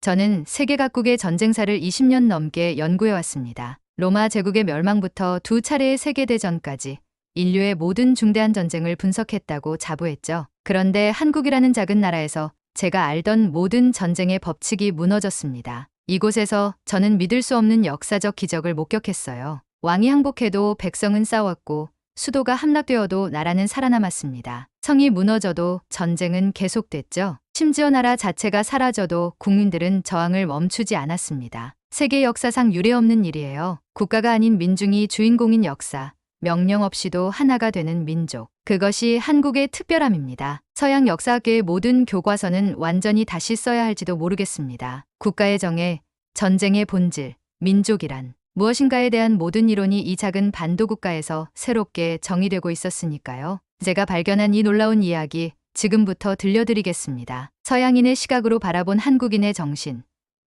저는 세계 각국의 전쟁사를 20년 넘게 연구해 왔습니다. 로마 제국의 멸망부터 두 차례의 세계대전까지 인류의 모든 중대한 전쟁을 분석했다고 자부했죠. 그런데 한국이라는 작은 나라에서 제가 알던 모든 전쟁의 법칙이 무너졌습니다. 이곳에서 저는 믿을 수 없는 역사적 기적을 목격했어요. 왕이 항복해도 백성은 싸웠고 수도가 함락되어도 나라는 살아남았습니다. 성이 무너져도 전쟁은 계속됐죠. 심지어 나라 자체가 사라져도 국민들은 저항을 멈추지 않았습니다. 세계 역사상 유례없는 일이에요. 국가가 아닌 민중이 주인공인 역사, 명령 없이도 하나가 되는 민족. 그것이 한국의 특별함입니다. 서양 역사학계의 모든 교과서는 완전히 다시 써야 할지도 모르겠습니다. 국가의 정의, 전쟁의 본질, 민족이란 무엇인가에 대한 모든 이론이 이 작은 반도 국가에서 새롭게 정의되고 있었으니까요. 제가 발견한 이 놀라운 이야기 지금부터 들려드리겠습니다. 서양인의 시각으로 바라본 한국인의 정신.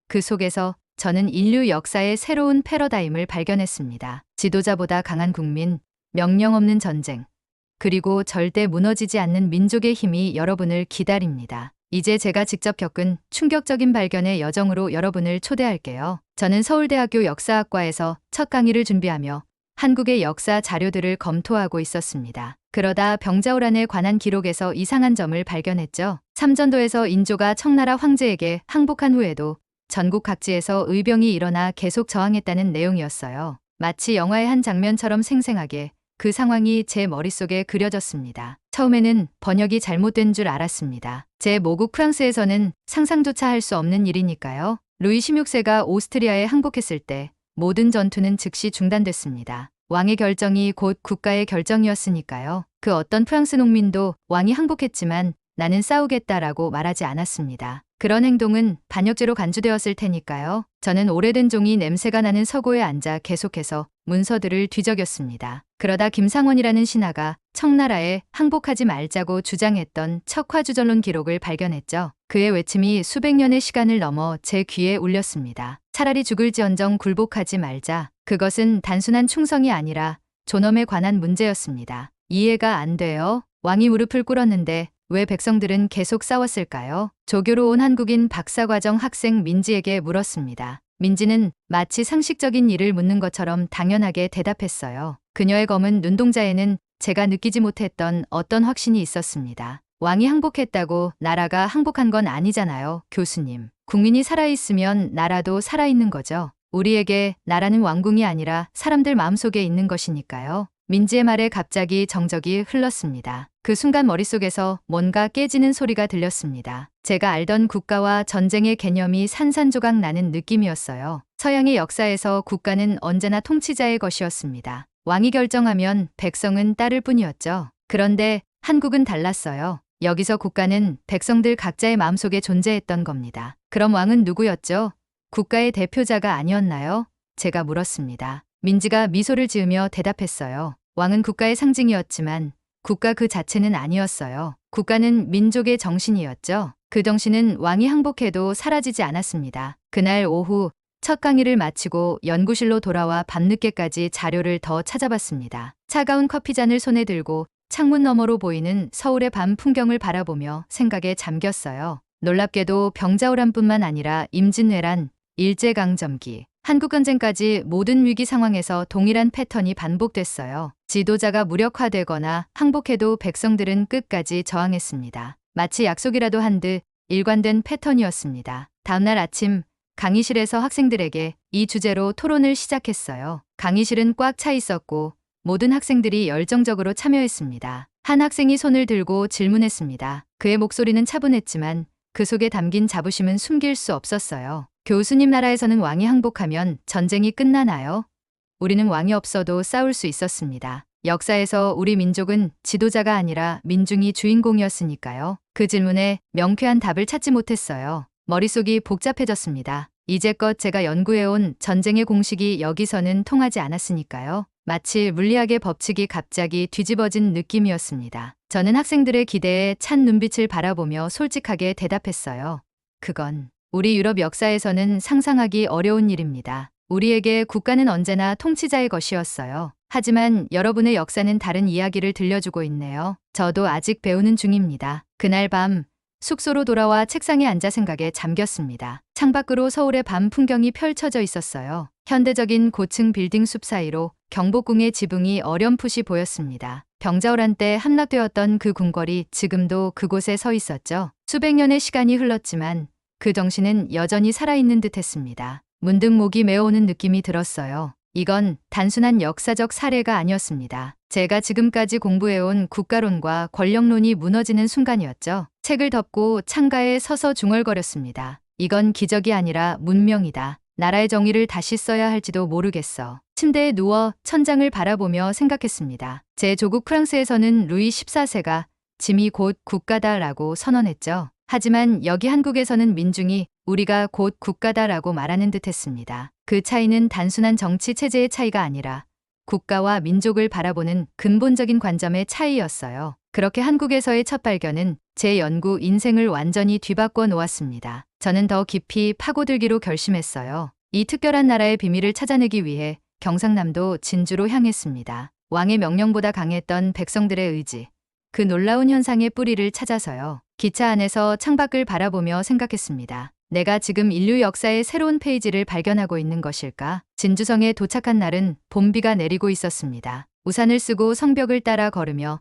그 속에서 저는 인류 역사의 새로운 패러다임을 발견했습니다. 지도자보다 강한 국민, 명령 없는 전쟁, 그리고 절대 무너지지 않는 민족의 힘이 여러분을 기다립니다. 이제 제가 직접 겪은 충격적인 발견의 여정으로 여러분을 초대할게요. 저는 서울대학교 역사학과에서 첫 강의를 준비하며 한국의 역사 자료들을 검토하고 있었습니다. 그러다 병자호란에 관한 기록에서 이상한 점을 발견했죠. 삼전도에서 인조가 청나라 황제에게 항복한 후에도 전국 각지에서 의병이 일어나 계속 저항했다는 내용이었어요. 마치 영화의 한 장면처럼 생생하게 그 상황이 제 머릿속에 그려졌습니다. 처음에는 번역이 잘못된 줄 알았습니다. 제 모국 프랑스에서는 상상조차 할 수 없는 일이니까요. 루이 16세가 오스트리아에 항복했을 때 모든 전투는 즉시 중단됐습니다. 왕의 결정이 곧 국가의 결정이었으니까요. 그 어떤 프랑스 농민도 왕이 항복했지만 나는 싸우겠다라고 말하지 않았습니다. 그런 행동은 반역죄로 간주되었을 테니까요. 저는 오래된 종이 냄새가 나는 서고에 앉아 계속해서 문서들을 뒤적였습니다. 그러다 김상원이라는 신하가 청나라에 항복하지 말자고 주장했던 척화주전론 기록을 발견했죠. 그의 외침이 수백 년의 시간을 넘어 제 귀에 울렸습니다. 차라리 죽을지언정 굴복하지 말자. 그것은 단순한 충성이 아니라 존엄에 관한 문제였습니다. 이해가 안 돼요. 왕이 무릎을 꿇었는데 왜 백성들은 계속 싸웠을까요? 조교로 온 한국인 박사과정 학생 민지에게 물었습니다. 민지는 마치 상식적인 일을 묻는 것처럼 당연하게 대답했어요. 그녀의 검은 눈동자에는 제가 느끼지 못했던 어떤 확신이 있었습니다. 왕이 항복했다고 나라가 항복한 건 아니잖아요, 교수님. 국민이 살아있으면 나라도 살아있는 거죠. 우리에게 나라는 왕궁이 아니라 사람들 마음속에 있는 것이니까요. 민지의 말에 갑자기 정적이 흘렀습니다. 그 순간 머릿속에서 뭔가 깨지는 소리가 들렸습니다. 제가 알던 국가와 전쟁의 개념이 산산조각 나는 느낌이었어요. 서양의 역사에서 국가는 언제나 통치자의 것이었습니다. 왕이 결정하면 백성은 따를 뿐이었죠. 그런데 한국은 달랐어요. 여기서 국가는 백성들 각자의 마음속에 존재했던 겁니다. 그럼 왕은 누구였죠? 국가의 대표자가 아니었나요? 제가 물었습니다. 민지가 미소를 지으며 대답했어요. 왕은 국가의 상징이었지만 국가 그 자체는 아니었어요. 국가는 민족의 정신이었죠. 그 정신은 왕이 항복해도 사라지지 않았습니다. 그날 오후 첫 강의를 마치고 연구실로 돌아와 밤늦게까지 자료를 더 찾아봤습니다. 차가운 커피잔을 손에 들고 창문 너머로 보이는 서울의 밤 풍경을 바라보며 생각에 잠겼어요. 놀랍게도 병자호란뿐만 아니라 임진왜란, 일제강점기, 한국전쟁까지 모든 위기 상황에서 동일한 패턴이 반복됐어요. 지도자가 무력화되거나 항복해도 백성들은 끝까지 저항했습니다. 마치 약속이라도 한 듯 일관된 패턴이었습니다. 다음날 아침 강의실에서 학생들에게 이 주제로 토론을 시작했어요. 강의실은 꽉 차 있었고 모든 학생들이 열정적으로 참여했습니다. 한 학생이 손을 들고 질문했습니다. 그의 목소리는 차분했지만 그 속에 담긴 자부심은 숨길 수 없었어요. 교수님 나라에서는 왕이 항복하면 전쟁이 끝나나요? 우리는 왕이 없어도 싸울 수 있었습니다. 역사에서 우리 민족은 지도자가 아니라 민중이 주인공이었으니까요. 그 질문에 명쾌한 답을 찾지 못했어요. 머릿속이 복잡해졌습니다. 이제껏 제가 연구해온 전쟁의 공식이 여기서는 통하지 않았으니까요. 마치 물리학의 법칙이 갑자기 뒤집어진 느낌이었습니다. 저는 학생들의 기대에 찬 눈빛을 바라보며 솔직하게 대답했어요. 그건 우리 유럽 역사에서는 상상하기 어려운 일입니다. 우리에게 국가는 언제나 통치자의 것이었어요. 하지만 여러분의 역사는 다른 이야기를 들려주고 있네요. 저도 아직 배우는 중입니다. 그날 밤 숙소로 돌아와 책상에 앉아 생각에 잠겼습니다. 창밖으로 서울의 밤 풍경이 펼쳐져 있었어요. 현대적인 고층 빌딩 숲 사이로 경복궁의 지붕이 어렴풋이 보였습니다. 병자호란 때 함락되었던 그 궁궐이 지금도 그곳에 서 있었죠. 수백 년의 시간이 흘렀지만 그 정신은 여전히 살아있는 듯했습니다. 문득 목이 메어오는 느낌이 들었어요. 이건 단순한 역사적 사례가 아니었습니다. 제가 지금까지 공부해온 국가론과 권력론이 무너지는 순간이었죠. 책을 덮고 창가에 서서 중얼거렸습니다. 이건 기적이 아니라 문명이다. 나라의 정의를 다시 써야 할지도 모르겠어. 침대에 누워 천장을 바라보며 생각했습니다. 제 조국 프랑스에서는 루이 14세가 짐이 곧 국가다라고 선언했죠. 하지만 여기 한국에서는 민중이 우리가 곧 국가다라고 말하는 듯했습니다. 그 차이는 단순한 정치 체제의 차이가 아니라 국가와 민족을 바라보는 근본적인 관점의 차이였어요. 그렇게 한국에서의 첫 발견은 제 연구 인생을 완전히 뒤바꿔 놓았습니다. 저는 더 깊이 파고들기로 결심했어요. 이 특별한 나라의 비밀을 찾아내기 위해 경상남도 진주로 향했습니다. 왕의 명령보다 강했던 백성들의 의지, 그 놀라운 현상의 뿌리를 찾아서요. 기차 안에서 창밖을 바라보며 생각했습니다. 내가 지금 인류 역사의 새로운 페이지를 발견하고 있는 것일까? 진주성에 도착한 날은 봄비가 내리고 있었습니다. 우산을 쓰고 성벽을 따라 걸으며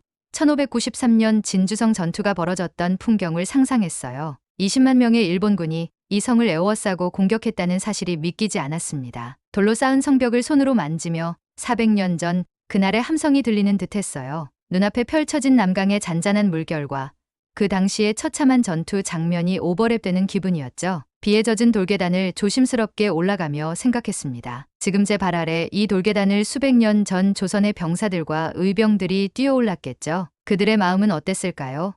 1593년 진주성 전투가 벌어졌던 풍경을 상상했어요. 20만 명의 일본군이 이 성을 에워싸고 공격했다는 사실이 믿기지 않았습니다. 돌로 쌓은 성벽을 손으로 만지며 400년 전 그날의 함성이 들리는 듯했어요. 눈앞에 펼쳐진 남강의 잔잔한 물결과 그 당시의 처참한 전투 장면이 오버랩되는 기분이었죠. 비에 젖은 돌계단을 조심스럽게 올라가며 생각했습니다. 지금 제 발 아래 이 돌계단을 수백 년 전 조선의 병사들과 의병들이 뛰어올랐겠죠. 그들의 마음은 어땠을까요?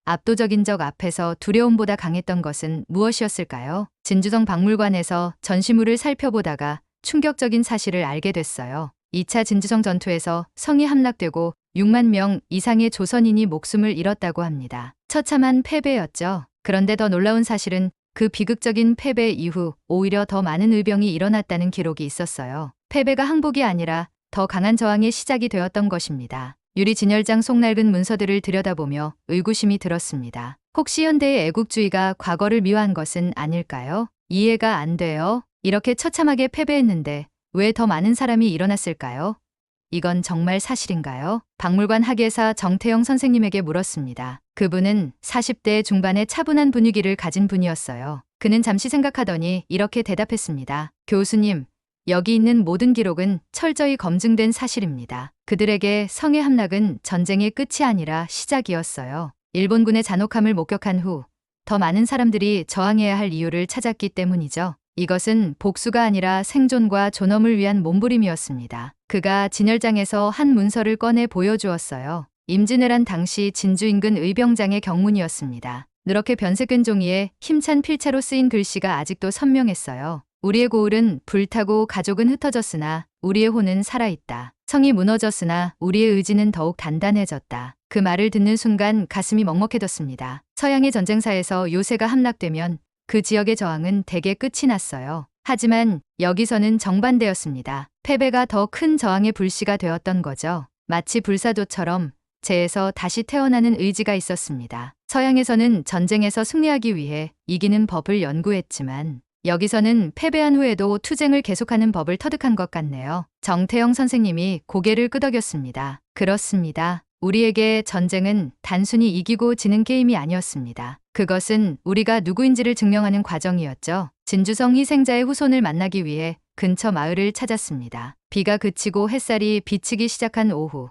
압도적인 적 앞에서 두려움보다 강했던 것은 무엇이었을까요? 진주성 박물관에서 전시물을 살펴보다가 충격적인 사실을 알게 됐어요. 2차 진주성 전투에서 성이 함락되고 6만 명 이상의 조선인이 목숨을 잃었다고 합니다. 처참한 패배였죠. 그런데 더 놀라운 사실은 그 비극적인 패배 이후 오히려 더 많은 의병이 일어났다는 기록이 있었어요. 패배가 항복이 아니라 더 강한 저항의 시작이 되었던 것입니다. 유리 진열장 속 낡은 문서들을 들여다보며 의구심이 들었습니다. 혹시 현대의 애국주의가 과거를 미화한 것은 아닐까요? 이해가 안 돼요. 이렇게 처참하게 패배했는데 왜 더 많은 사람이 일어났을까요? 이건 정말 사실인가요? 박물관 학예사 정태영 선생님에게 물었습니다. 그분은 40대 중반의 차분한 분위기를 가진 분이었어요. 그는 잠시 생각하더니 이렇게 대답했습니다. 교수님, 여기 있는 모든 기록은 철저히 검증된 사실입니다. 그들에게 성의 함락은 전쟁의 끝이 아니라 시작이었어요. 일본군의 잔혹함을 목격한 후 더 많은 사람들이 저항해야 할 이유를 찾았기 때문이죠. 이것은 복수가 아니라 생존과 존엄을 위한 몸부림이었습니다. 그가 진열장에서 한 문서를 꺼내 보여주었어요. 임진왜란 당시 진주 인근 의병장의 경문이었습니다. 누렇게 변색된 종이에 힘찬 필자로 쓰인 글씨가 아직도 선명했어요. 우리의 고을은 불타고 가족은 흩어졌으나 우리의 혼은 살아있다. 성이 무너졌으나 우리의 의지는 더욱 단단해졌다. 그 말을 듣는 순간 가슴이 먹먹해졌습니다. 서양의 전쟁사에서 요새가 함락되면 그 지역의 저항은 대개 끝이 났어요. 하지만 여기서는 정반대였습니다. 패배가 더 큰 저항의 불씨가 되었던 거죠. 마치 불사조처럼 재에서 다시 태어나는 의지가 있었습니다. 서양에서는 전쟁에서 승리하기 위해 이기는 법을 연구했지만 여기서는 패배한 후에도 투쟁을 계속하는 법을 터득한 것 같네요. 정태영 선생님이 고개를 끄덕였습니다. 그렇습니다. 우리에게 전쟁은 단순히 이기고 지는 게임이 아니었습니다. 그것은 우리가 누구인지를 증명하는 과정이었죠. 진주성 희생자의 후손을 만나기 위해 근처 마을을 찾았습니다. 비가 그치고 햇살이 비치기 시작한 오후.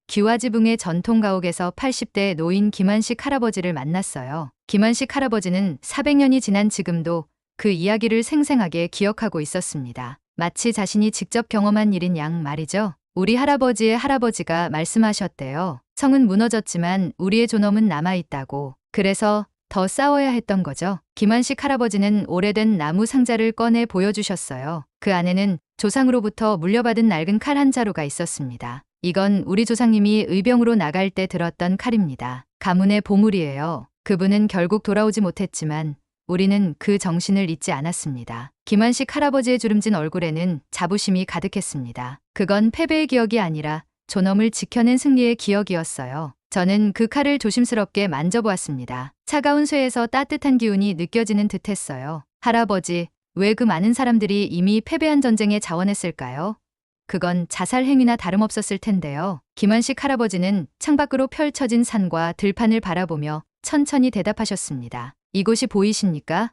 기와지붕의 전통 가옥에서 80대 노인 김한식 할아버지를 만났어요. 김한식 할아버지는 400년이 지난 지금도 그 이야기를 생생하게 기억하고 있었습니다. 마치 자신이 직접 경험한 일인 양 말이죠. 우리 할아버지의 할아버지가 말씀하셨대요. 성은 무너졌지만 우리의 존엄은 남아있다고. 그래서 더 싸워야 했던 거죠. 김한식 할아버지는 오래된 나무 상자를 꺼내 보여주셨어요. 그 안에는 조상으로부터 물려받은 낡은 칼 한 자루가 있었습니다. 이건 우리 조상님이 의병으로 나갈 때 들었던 칼입니다. 가문의 보물이에요. 그분은 결국 돌아오지 못했지만 우리는 그 정신을 잊지 않았습니다. 김한식 할아버지의 주름진 얼굴에는 자부심이 가득했습니다. 그건 패배의 기억이 아니라 존엄을 지켜낸 승리의 기억이었어요. 저는 그 칼을 조심스럽게 만져보았습니다. 차가운 쇠에서 따뜻한 기운이 느껴지는 듯했어요. 할아버지, 왜 그 많은 사람들이 이미 패배한 전쟁에 자원했을까요? 그건 자살 행위나 다름없었을 텐데요. 김환식 할아버지는 창밖으로 펼쳐진 산과 들판을 바라보며 천천히 대답하셨습니다. 이곳이 보이십니까?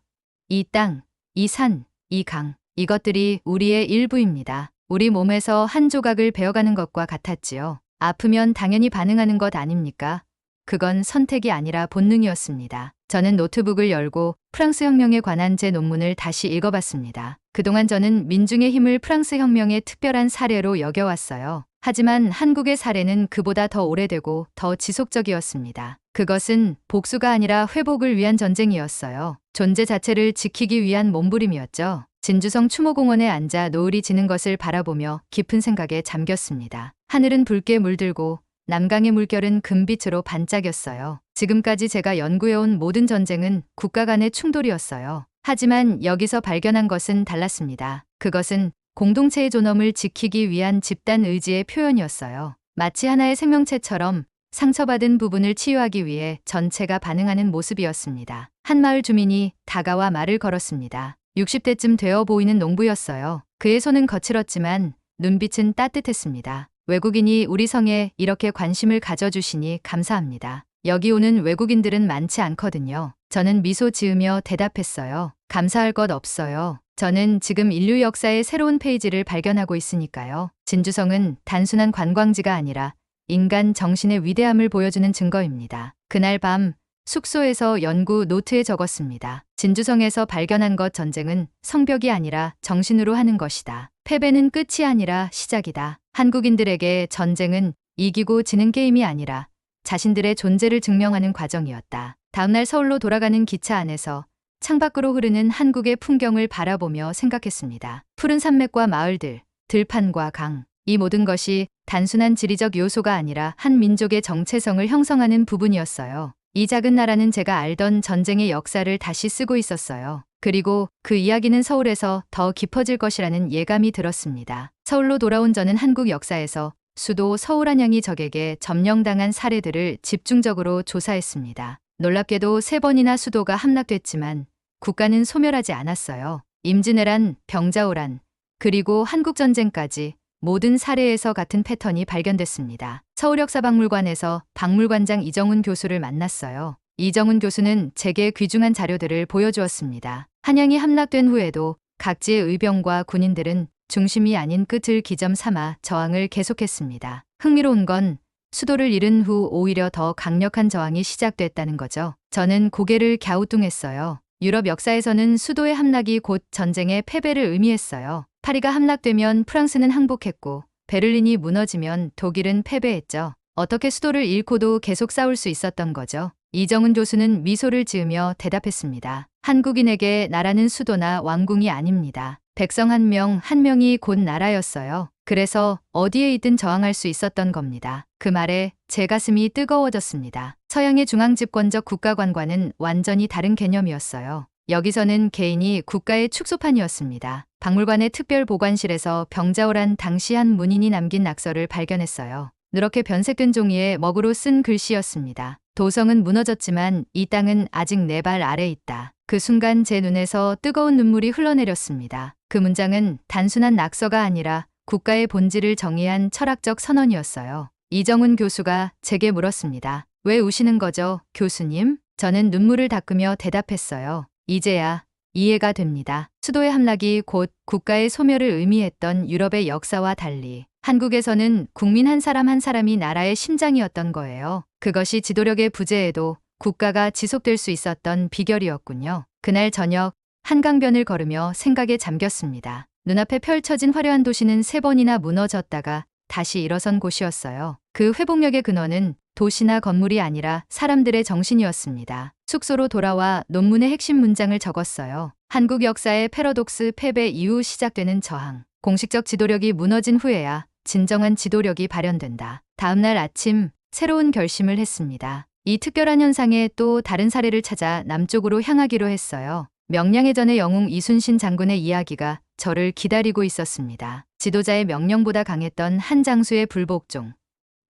이 땅, 이 산, 이 강, 이것들이 우리의 일부입니다. 우리 몸에서 한 조각을 베어가는 것과 같았지요. 아프면 당연히 반응하는 것 아닙니까? 그건 선택이 아니라 본능이었습니다. 저는 노트북을 열고 프랑스 혁명에 관한 제 논문을 다시 읽어봤습니다. 그동안 저는 민중의 힘을 프랑스 혁명의 특별한 사례로 여겨왔어요. 하지만 한국의 사례는 그보다 더 오래되고 더 지속적이었습니다. 그것은 복수가 아니라 회복을 위한 전쟁이었어요. 존재 자체를 지키기 위한 몸부림이었죠. 진주성 추모공원에 앉아 노을이 지는 것을 바라보며 깊은 생각에 잠겼습니다. 하늘은 붉게 물들고 남강의 물결은 금빛으로 반짝였어요. 지금까지 제가 연구해온 모든 전쟁은 국가 간의 충돌이었어요. 하지만 여기서 발견한 것은 달랐습니다. 그것은 공동체의 존엄을 지키기 위한 집단 의지의 표현이었어요. 마치 하나의 생명체처럼 상처받은 부분을 치유하기 위해 전체가 반응하는 모습이었습니다. 한 마을 주민이 다가와 말을 걸었습니다. 60대쯤 되어 보이는 농부였어요. 그의 손은 거칠었지만 눈빛은 따뜻했습니다. 외국인이 우리 성에 이렇게 관심을 가져주시니 감사합니다. 여기 오는 외국인들은 많지 않거든요. 저는 미소 지으며 대답했어요. 감사할 것 없어요. 저는 지금 인류 역사의 새로운 페이지를 발견하고 있으니까요. 진주성은 단순한 관광지가 아니라 인간 정신의 위대함을 보여주는 증거입니다. 그날 밤 숙소에서 연구 노트에 적었습니다. 진주성에서 발견한 것 전쟁은 성벽이 아니라 정신으로 하는 것이다. 패배는 끝이 아니라 시작이다. 한국인들에게 전쟁은 이기고 지는 게임이 아니라 자신들의 존재를 증명하는 과정이었다. 다음날 서울로 돌아가는 기차 안에서 창밖으로 흐르는 한국의 풍경을 바라보며 생각했습니다. 푸른 산맥과 마을들, 들판과 강, 이 모든 것이 단순한 지리적 요소가 아니라 한 민족의 정체성을 형성하는 부분이었어요. 이 작은 나라는 제가 알던 전쟁의 역사를 다시 쓰고 있었어요. 그리고 그 이야기는 서울에서 더 깊어질 것이라는 예감이 들었습니다. 서울로 돌아온 저는 한국 역사에서 수도 서울 한양이 적에게 점령당한 사례들을 집중적으로 조사했습니다. 놀랍게도 3번이나 수도가 함락됐지만 국가는 소멸하지 않았어요. 임진왜란, 병자호란, 그리고 한국전쟁까지 모든 사례에서 같은 패턴이 발견됐습니다. 서울역사박물관에서 박물관장 이정훈 교수를 만났어요. 이정훈 교수는 제게 귀중한 자료들을 보여주었습니다. 한양이 함락된 후에도 각지의 의병과 군인들은 중심이 아닌 끝을 기점 삼아 저항을 계속했습니다. 흥미로운 건 수도를 잃은 후 오히려 더 강력한 저항이 시작됐다는 거죠. 저는 고개를 갸우뚱했어요. 유럽 역사에서는 수도의 함락이 곧 전쟁의 패배를 의미했어요. 파리가 함락되면 프랑스는 항복했고 베를린이 무너지면 독일은 패배했죠. 어떻게 수도를 잃고도 계속 싸울 수 있었던 거죠? 이정훈 교수는 미소를 지으며 대답했습니다. 한국인에게 나라는 수도나 왕궁이 아닙니다. 백성 한 명 한 명이 곧 나라였어요. 그래서 어디에 있든 저항할 수 있었던 겁니다. 그 말에 제 가슴이 뜨거워졌습니다. 서양의 중앙집권적 국가관과는 완전히 다른 개념이었어요. 여기서는 개인이 국가의 축소판이었습니다. 박물관의 특별보관실에서 병자호란 당시 한 문인이 남긴 낙서를 발견했어요. 누렇게 변색된 종이에 먹으로 쓴 글씨였습니다. 도성은 무너졌지만 이 땅은 아직 내 발 아래 있다. 그 순간 제 눈에서 뜨거운 눈물이 흘러내렸습니다. 그 문장은 단순한 낙서가 아니라 국가의 본질을 정의한 철학적 선언이었어요. 이정훈 교수가 제게 물었습니다. 왜 우시는 거죠, 교수님? 저는 눈물을 닦으며 대답했어요. 이제야 이해가 됩니다. 수도의 함락이 곧 국가의 소멸을 의미했던 유럽의 역사와 달리 한국에서는 국민 한 사람 한 사람이 나라의 심장이었던 거예요. 그것이 지도력의 부재에도 국가가 지속될 수 있었던 비결이었군요. 그날 저녁 한강변을 걸으며 생각에 잠겼습니다. 눈앞에 펼쳐진 화려한 도시는 3번이나 무너졌다가 다시 일어선 곳이었어요. 그 회복력의 근원은 도시나 건물이 아니라 사람들의 정신이었습니다. 숙소로 돌아와 논문의 핵심 문장을 적었어요. 한국 역사의 패러독스 패배 이후 시작되는 저항. 공식적 지도력이 무너진 후에야 진정한 지도력이 발현된다. 다음날 아침 새로운 결심을 했습니다. 이 특별한 현상의 또 다른 사례를 찾아 남쪽으로 향하기로 했어요. 명량해전의 영웅 이순신 장군의 이야기가 저를 기다리고 있었습니다. 지도자의 명령보다 강했던 한 장수의 불복종.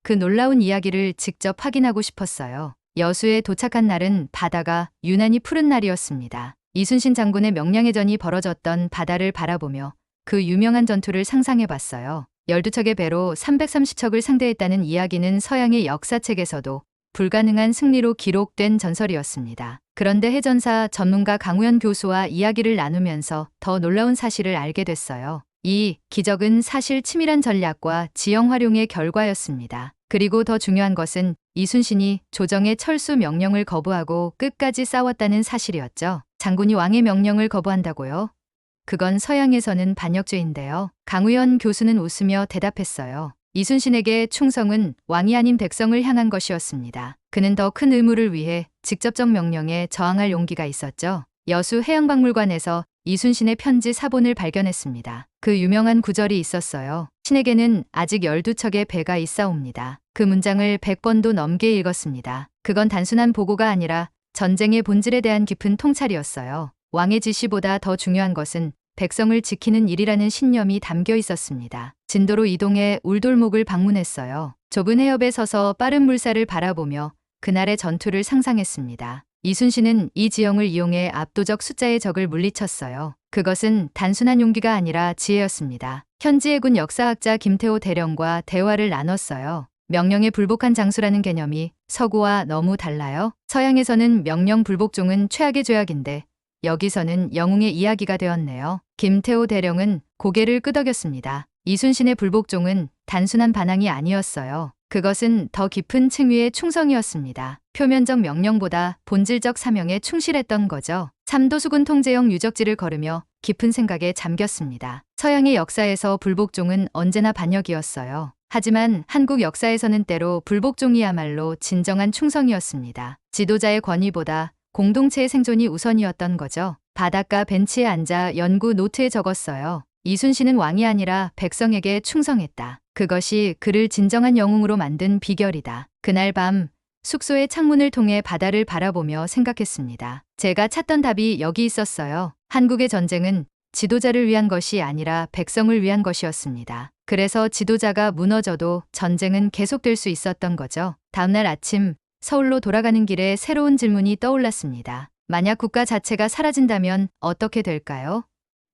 그 놀라운 이야기를 직접 확인하고 싶었어요. 여수에 도착한 날은 바다가 유난히 푸른 날이었습니다. 이순신 장군의 명량해전이 벌어졌던 바다를 바라보며 그 유명한 전투를 상상해봤어요. 12척의 배로 330척을 상대했다는 이야기는 서양의 역사책에서도 불가능한 승리로 기록된 전설이었습니다. 그런데 해전사 전문가 강우현 교수와 이야기를 나누면서 더 놀라운 사실을 알게 됐어요. 이 기적은 사실 치밀한 전략과 지형 활용의 결과였습니다. 그리고 더 중요한 것은 이순신이 조정의 철수 명령을 거부하고 끝까지 싸웠다는 사실이었죠. 장군이 왕의 명령을 거부한다고요? 그건 서양에서는 반역죄인데요. 강우현 교수는 웃으며 대답했어요. 이순신에게 충성은 왕이 아닌 백성을 향한 것이었습니다. 그는 더 큰 의무를 위해 직접적 명령에 저항할 용기가 있었죠. 여수 해양박물관에서 이순신의 편지 사본을 발견했습니다. 그 유명한 구절이 있었어요. 신에게는 아직 12척의 배가 있사옵니다. 그 문장을 100번도 넘게 읽었습니다. 그건 단순한 보고가 아니라 전쟁의 본질에 대한 깊은 통찰이었어요. 왕의 지시보다 더 중요한 것은 백성을 지키는 일이라는 신념이 담겨 있었습니다. 진도로 이동해 울돌목을 방문했어요. 좁은 해협에 서서 빠른 물살을 바라보며 그날의 전투를 상상했습니다. 이순신은 이 지형을 이용해 압도적 숫자의 적을 물리쳤어요. 그것은 단순한 용기가 아니라 지혜였습니다. 현지 해군 역사학자 김태호 대령과 대화를 나눴어요. 명령에 불복한 장수라는 개념이 서구와 너무 달라요. 서양에서는 명령 불복종은 최악의 죄악인데 여기서는 영웅의 이야기가 되었네요. 김태호 대령은 고개를 끄덕였습니다. 이순신의 불복종은 단순한 반항이 아니었어요. 그것은 더 깊은 층위의 충성이었습니다. 표면적 명령보다 본질적 사명에 충실했던 거죠. 삼도수군 통제형 유적지를 걸으며 깊은 생각에 잠겼습니다. 서양의 역사에서 불복종은 언제나 반역이었어요. 하지만 한국 역사에서는 때로 불복종이야말로 진정한 충성이었습니다. 지도자의 권위보다 공동체의 생존이 우선이었던 거죠. 바닷가 벤치에 앉아 연구 노트에 적었어요. 이순신은 왕이 아니라 백성에게 충성했다. 그것이 그를 진정한 영웅으로 만든 비결이다. 그날 밤 숙소의 창문을 통해 바다를 바라보며 생각했습니다. 제가 찾던 답이 여기 있었어요. 한국의 전쟁은 지도자를 위한 것이 아니라 백성을 위한 것이었습니다. 그래서 지도자가 무너져도 전쟁은 계속될 수 있었던 거죠. 다음날 아침 서울로 돌아가는 길에 새로운 질문이 떠올랐습니다. 만약 국가 자체가 사라진다면 어떻게 될까요?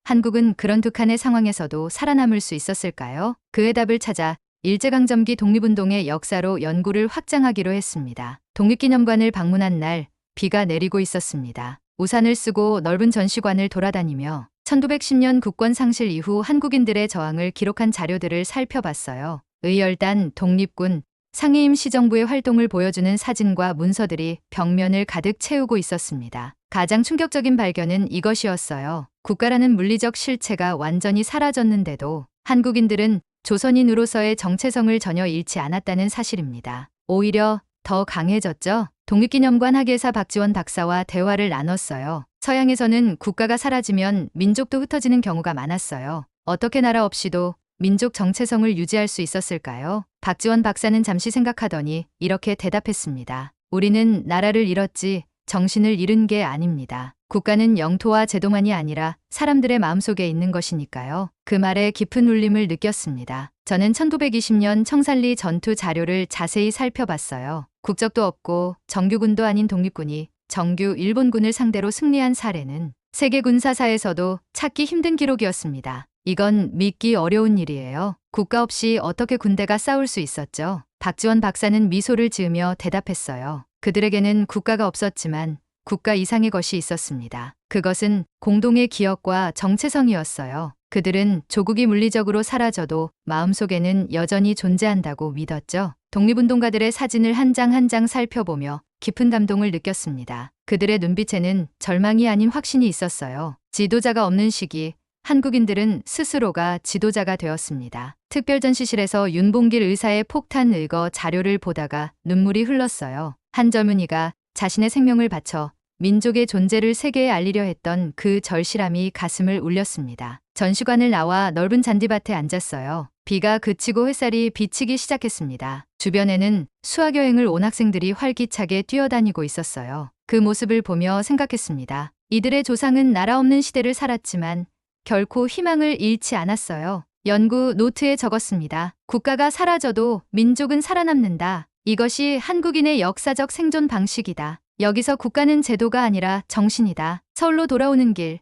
한국은 그런 극한의 상황에서도 살아남을 수 있었을까요? 그 해답을 찾아 일제강점기 독립운동의 역사로 연구를 확장하기로 했습니다. 독립기념관을 방문한 날 비가 내리고 있었습니다. 우산을 쓰고 넓은 전시관을 돌아다니며 1910년 국권 상실 이후 한국인들의 저항을 기록한 자료들을 살펴봤어요. 의열단, 독립군, 상해임 시정부의 활동을 보여주는 사진과 문서들이 벽면을 가득 채우고 있었습니다. 가장 충격적인 발견은 이것이었어요. 국가라는 물리적 실체가 완전히 사라졌는데도 한국인들은 조선인으로서의 정체성을 전혀 잃지 않았다는 사실입니다. 오히려 더 강해졌죠. 독립기념관 학예사 박지원 박사와 대화를 나눴어요. 서양에서는 국가가 사라지면 민족도 흩어지는 경우가 많았어요. 어떻게 나라 없이도 민족 정체성을 유지할 수 있었을까요? 박지원 박사는 잠시 생각하더니 이렇게 대답했습니다. 우리는 나라를 잃었지 정신을 잃은 게 아닙니다. 국가는 영토와 제도만이 아니라 사람들의 마음속에 있는 것이니까요. 그 말에 깊은 울림을 느꼈습니다. 저는 1920년 청산리 전투 자료를 자세히 살펴봤어요. 국적도 없고 정규군도 아닌 독립군이 정규 일본군을 상대로 승리한 사례는 세계 군사사에서도 찾기 힘든 기록이었습니다. 이건 믿기 어려운 일이에요. 국가 없이 어떻게 군대가 싸울 수 있었죠? 박지원 박사는 미소를 지으며 대답했어요. 그들에게는 국가가 없었지만 국가 이상의 것이 있었습니다. 그것은 공동의 기억과 정체성이었어요. 그들은 조국이 물리적으로 사라져도 마음속에는 여전히 존재한다고 믿었죠. 독립운동가들의 사진을 한 장 한 장 살펴보며 깊은 감동을 느꼈습니다. 그들의 눈빛에는 절망이 아닌 확신이 있었어요. 지도자가 없는 시기 한국인들은 스스로가 지도자가 되었습니다. 특별전시실에서 윤봉길 의사의 폭탄 의거 자료를 보다가 눈물이 흘렀어요. 한 젊은이가 자신의 생명을 바쳐 민족의 존재를 세계에 알리려 했던 그 절실함이 가슴을 울렸습니다. 전시관을 나와 넓은 잔디밭에 앉았어요. 비가 그치고 햇살이 비치기 시작했습니다. 주변에는 수학여행을 온 학생들이 활기차게 뛰어다니고 있었어요. 그 모습을 보며 생각했습니다. 이들의 조상은 나라 없는 시대를 살았지만 결코 희망을 잃지 않았어요. 연구 노트에 적었습니다. 국가가 사라져도 민족은 살아남는다. 이것이 한국인의 역사적 생존 방식이다. 여기서 국가는 제도가 아니라 정신이다. 서울로 돌아오는 길,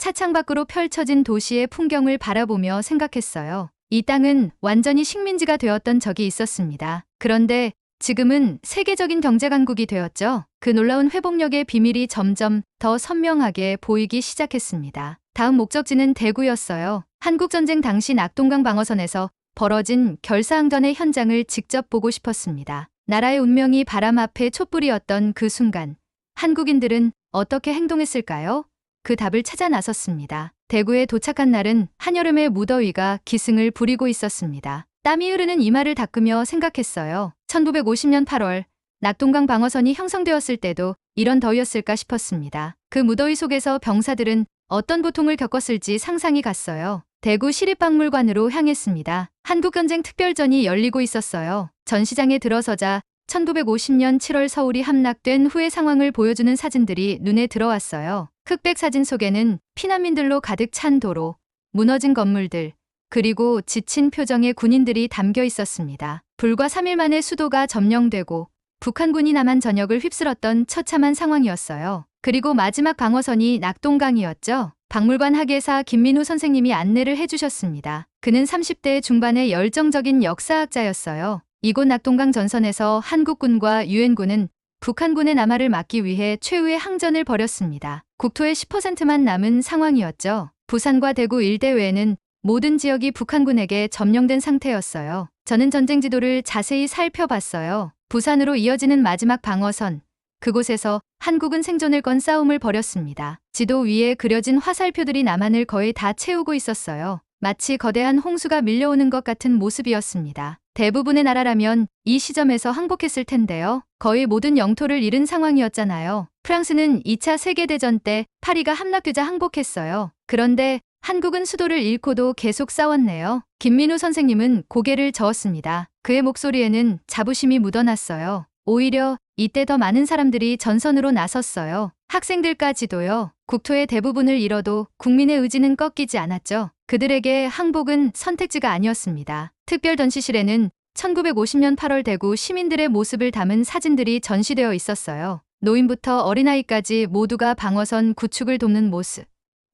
차창 밖으로 펼쳐진 도시의 풍경을 바라보며 생각했어요. 이 땅은 완전히 식민지가 되었던 적이 있었습니다. 그런데 지금은 세계적인 경제 강국이 되었죠. 그 놀라운 회복력의 비밀이 점점 더 선명하게 보이기 시작했습니다. 다음 목적지는 대구였어요. 한국전쟁 당시 낙동강 방어선에서 벌어진 결사항전의 현장을 직접 보고 싶었습니다. 나라의 운명이 바람 앞에 촛불이었던 그 순간, 한국인들은 어떻게 행동했을까요? 그 답을 찾아 나섰습니다. 대구에 도착한 날은 한여름의 무더위가 기승을 부리고 있었습니다. 땀이 흐르는 이마를 닦으며 생각했어요. 1950년 8월 낙동강 방어선이 형성되었을 때도 이런 더위였을까 싶었습니다. 그 무더위 속에서 병사들은 어떤 고통을 겪었을지 상상이 갔어요. 대구 시립박물관으로 향했습니다. 한국전쟁 특별전이 열리고 있었어요. 전시장에 들어서자 1950년 7월 서울이 함락된 후의 상황을 보여주는 사진들이 눈에 들어왔어요. 흑백 사진 속에는 피난민들로 가득 찬 도로, 무너진 건물들, 그리고 지친 표정의 군인들이 담겨 있었습니다. 불과 3일 만에 수도가 점령되고 북한군이 남한 전역을 휩쓸었던 처참한 상황이었어요. 그리고 마지막 방어선이 낙동강이었죠. 박물관 학예사 김민우 선생님이 안내를 해주셨습니다. 그는 30대 중반의 열정적인 역사학자였어요. 이곳 낙동강 전선에서 한국군과 유엔군은 북한군의 남하를 막기 위해 최후의 항전을 벌였습니다. 국토의 10%만 남은 상황이었죠. 부산과 대구 일대 외에는 모든 지역이 북한군에게 점령된 상태였어요. 저는 전쟁 지도를 자세히 살펴봤어요. 부산으로 이어지는 마지막 방어선, 그곳에서 한국은 생존을 건 싸움을 벌였습니다. 지도 위에 그려진 화살표들이 남한을 거의 다 채우고 있었어요. 마치 거대한 홍수가 밀려오는 것 같은 모습이었습니다. 대부분의 나라라면 이 시점에서 항복했을 텐데요. 거의 모든 영토를 잃은 상황이었잖아요. 프랑스는 2차 세계대전 때 파리가 함락되자 항복했어요. 그런데 한국은 수도를 잃고도 계속 싸웠네요. 김민우 선생님은 고개를 저었습니다. 그의 목소리에는 자부심이 묻어났어요. 오히려 이때 더 많은 사람들이 전선으로 나섰어요. 학생들까지도요. 국토의 대부분을 잃어도 국민의 의지는 꺾이지 않았죠. 그들에게 항복은 선택지가 아니었습니다. 특별 전시실에는 1950년 8월 대구 시민들의 모습을 담은 사진들이 전시되어 있었어요. 노인부터 어린아이까지 모두가 방어선 구축을 돕는 모습,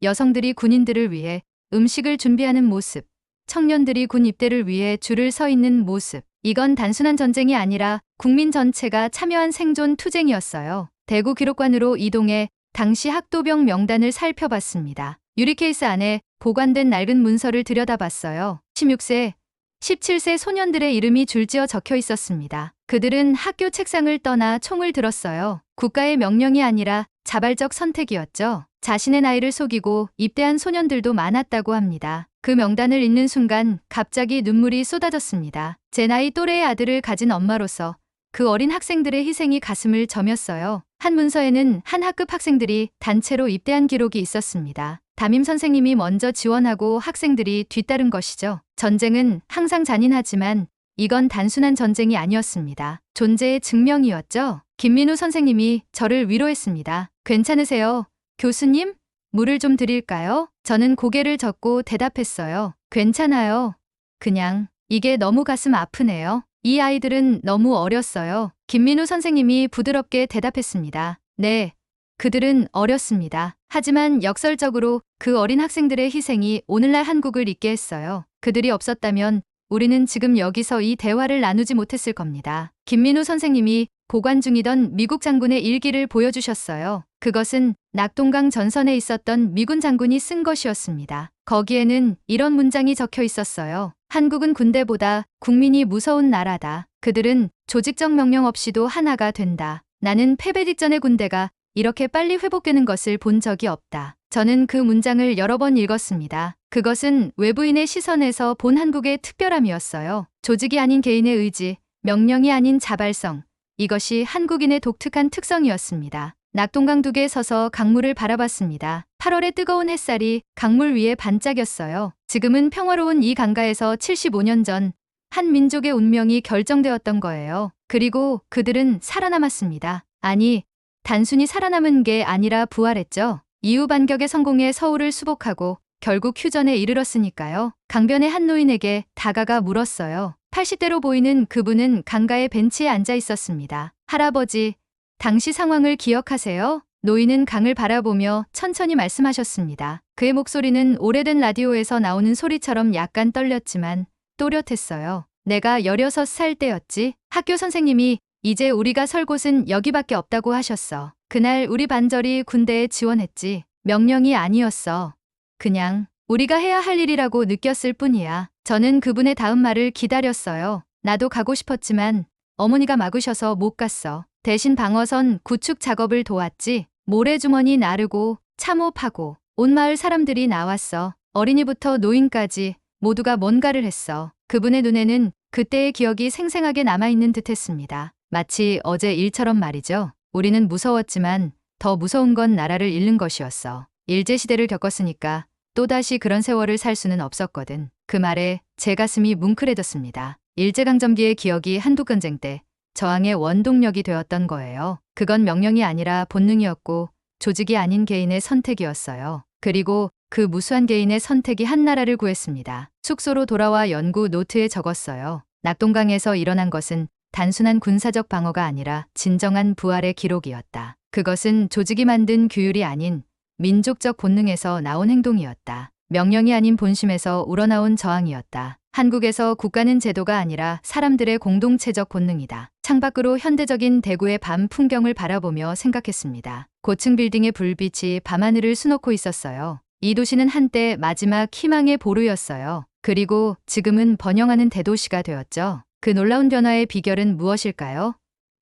여성들이 군인들을 위해 음식을 준비하는 모습, 청년들이 군 입대를 위해 줄을 서 있는 모습. 이건 단순한 전쟁이 아니라 국민 전체가 참여한 생존 투쟁이었어요. 대구 기록관으로 이동해 당시 학도병 명단을 살펴봤습니다. 유리 케이스 안에 보관된 낡은 문서를 들여다봤어요. 16세, 17세 소년들의 이름이 줄지어 적혀 있었습니다. 그들은 학교 책상을 떠나 총을 들었어요. 국가의 명령이 아니라 자발적 선택이었죠. 자신의 나이를 속이고 입대한 소년들도 많았다고 합니다. 그 명단을 읽는 순간 갑자기 눈물이 쏟아졌습니다. 제 나이 또래의 아들을 가진 엄마로서 그 어린 학생들의 희생이 가슴을 저몄어요. 한 문서에는 한 학급 학생들이 단체로 입대한 기록이 있었습니다. 담임 선생님이 먼저 지원하고 학생들이 뒤따른 것이죠. 전쟁은 항상 잔인하지만 이건 단순한 전쟁이 아니었습니다. 존재의 증명이었죠. 김민우 선생님이 저를 위로했습니다. 괜찮으세요? 교수님? 물을 좀 드릴까요? 저는 고개를 젓고 대답했어요. 괜찮아요. 그냥 이게 너무 가슴 아프네요. 이 아이들은 너무 어렸어요. 김민우 선생님이 부드럽게 대답했습니다. 네, 그들은 어렸습니다. 하지만 역설적으로 그 어린 학생들의 희생이 오늘날 한국을 있게 했어요. 그들이 없었다면 우리는 지금 여기서 이 대화를 나누지 못했을 겁니다. 김민우 선생님이 보관 중이던 미국 장군의 일기를 보여주셨어요. 그것은 낙동강 전선에 있었던 미군 장군이 쓴 것이었습니다. 거기에는 이런 문장이 적혀 있었어요. 한국은 군대보다 국민이 무서운 나라다. 그들은 조직적 명령 없이도 하나가 된다. 나는 패배 직전의 군대가 이렇게 빨리 회복되는 것을 본 적이 없다. 저는 그 문장을 여러 번 읽었습니다. 그것은 외부인의 시선에서 본 한국의 특별함이었어요. 조직이 아닌 개인의 의지, 명령이 아닌 자발성. 이것이 한국인의 독특한 특성이었습니다. 낙동강 두개에 서서 강물을 바라봤습니다. 8월의 뜨거운 햇살이 강물 위에 반짝였어요. 지금은 평화로운 이 강가에서 75년 전 한 민족의 운명이 결정되었던 거예요. 그리고 그들은 살아남았습니다. 아니, 단순히 살아남은 게 아니라 부활했죠. 이후 반격의 성공에 서울을 수복하고 결국 휴전에 이르렀으니까요. 강변의 한 노인에게 다가가 물었어요. 80대로 보이는 그분은 강가의 벤치에 앉아 있었습니다. 할아버지, 당시 상황을 기억하세요? 노인은 강을 바라보며 천천히 말씀하셨습니다. 그의 목소리는 오래된 라디오에서 나오는 소리처럼 약간 떨렸지만 또렷했어요. 내가 16살 때였지. 학교 선생님이 이제 우리가 설 곳은 여기밖에 없다고 하셨어. 그날 우리 반절이 군대에 지원했지. 명령이 아니었어. 그냥 우리가 해야 할 일이라고 느꼈을 뿐이야. 저는 그분의 다음 말을 기다렸어요. 나도 가고 싶었지만 어머니가 막으셔서 못 갔어. 대신 방어선 구축 작업을 도왔지. 모래주머니 나르고 참호 파고 온 마을 사람들이 나왔어. 어린이부터 노인까지 모두가 뭔가를 했어. 그분의 눈에는 그때의 기억이 생생하게 남아있는 듯했습니다. 마치 어제 일처럼 말이죠. 우리는 무서웠지만 더 무서운 건 나라를 잃는 것이었어. 일제시대를 겪었으니까 또다시 그런 세월을 살 수는 없었거든. 그 말에 제 가슴이 뭉클해졌습니다. 일제강점기의 기억이 한국전쟁 때 저항의 원동력이 되었던 거예요. 그건 명령이 아니라 본능이었고 조직이 아닌 개인의 선택이었어요. 그리고 그 무수한 개인의 선택이 한 나라를 구했습니다. 숙소로 돌아와 연구 노트에 적었어요. 낙동강에서 일어난 것은 단순한 군사적 방어가 아니라 진정한 부활의 기록이었다. 그것은 조직이 만든 규율이 아닌 민족적 본능에서 나온 행동이었다. 명령이 아닌 본심에서 우러나온 저항이었다. 한국에서 국가는 제도가 아니라 사람들의 공동체적 본능이다. 창밖으로 현대적인 대구의 밤 풍경을 바라보며 생각했습니다. 고층 빌딩의 불빛이 밤하늘을 수놓고 있었어요. 이 도시는 한때 마지막 희망의 보루였어요. 그리고 지금은 번영하는 대도시가 되었죠. 그 놀라운 변화의 비결은 무엇일까요?